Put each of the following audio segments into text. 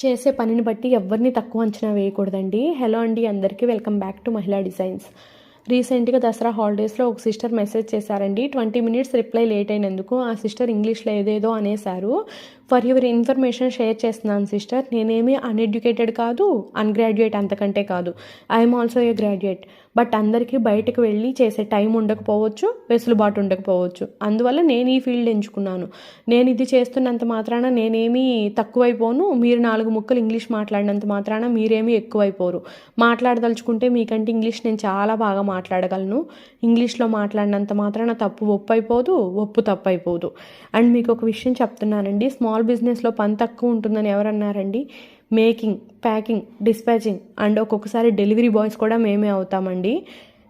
చేసే పనిని బట్టి ఎవరిని తక్కువ అంచనా వేయకూడదండి. హలో అండి అందరికీ, వెల్కమ్ బ్యాక్ టు మహిళా డిజైన్స్. రీసెంట్గా దసరా హాలిడేస్లో ఒక సిస్టర్ మెసేజ్ చేశారండి. 20 మినిట్స్ రిప్లై లేట్ అయినందుకు ఆ సిస్టర్ ఇంగ్లీష్లో ఏదేదో అనేశారు. ఫర్ యువర్ ఇన్ఫర్మేషన్ షేర్ చేస్తున్నాను సిస్టర్. నేనేమీ అన్ఎడ్యుకేటెడ్ కాదు, అన్గ్రాడ్యుయేట్ అంతకంటే కాదు. I'm also a graduate. But అందరికీ బయటకు వెళ్ళి చేసే టైం ఉండకపోవచ్చు, వెసులుబాటు ఉండకపోవచ్చు. అందువల్ల నేను ఈ ఫీల్డ్ ఎంచుకున్నాను. నేను ఇది చేస్తున్నంత మాత్రాన నేనేమీ తక్కువైపోను, మీరు 4 ముక్కలు ఇంగ్లీష్ మాట్లాడినంత మాత్రాన మీరేమీ ఎక్కువైపోరు. మాట్లాడదలుచుకుంటే మీకంటే ఇంగ్లీష్ నేను చాలా బాగా మాట్లాడగలను. ఇంగ్లీష్లో మాట్లాడినంత మాత్రాన తప్పు ఒప్పు అయిపోదు, ఒప్పు తప్పు అయిపోదు. అండ్ మీకు ఒక విషయం చెప్తున్నానండి, స్మాల్ బిజినెస్లో పని తక్కువ ఉంటుందని ఎవరన్నారండి? మేకింగ్, ప్యాకింగ్, డిస్పాచింగ్ అండ్ ఒక్కొక్కసారి డెలివరీ బాయ్స్ కూడా మేమే అవుతామండి.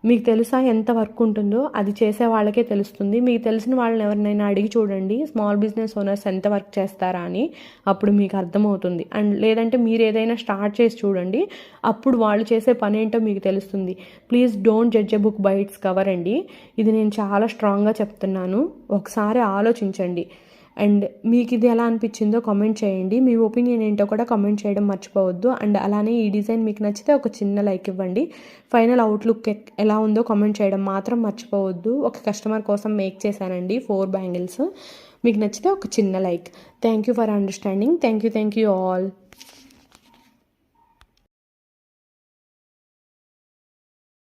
మీకు తెలుసా ఎంత వర్క్ ఉంటుందో? అది చేసే వాళ్ళకే తెలుస్తుంది. మీకు తెలిసిన వాళ్ళని ఎవరినైనా అడిగి చూడండి, స్మాల్ బిజినెస్ ఓనర్స్ ఎంత వర్క్ చేస్తారా అని. అప్పుడు మీకు అర్థమవుతుంది. అండ్ లేదంటే మీరు ఏదైనా స్టార్ట్ చేసి చూడండి, అప్పుడు వాళ్ళు చేసే పని ఏంటో మీకు తెలుస్తుంది. Please don't judge a book by its cover అండి. ఇది నేను చాలా స్ట్రాంగ్గా చెప్తున్నాను, ఒకసారి ఆలోచించండి. అండ్ మీకు ఇది ఎలా అనిపించిందో కామెంట్ చేయండి. మీ ఒపీనియన్ ఏంటో కూడా కామెంట్ చేయడం మర్చిపోవద్దు. అండ్ అలానే ఈ డిజైన్ మీకు నచ్చితే ఒక చిన్న లైక్ ఇవ్వండి. ఫైనల్ అవుట్లుక్ ఎలా ఉందో కామెంట్ చేయడం మాత్రం మర్చిపోవద్దు. ఒక కస్టమర్ కోసం మేక్ చేశానండి 4 బ్యాంగిల్స్. మీకు నచ్చితే ఒక చిన్న like. Thank you for understanding. Thank you all.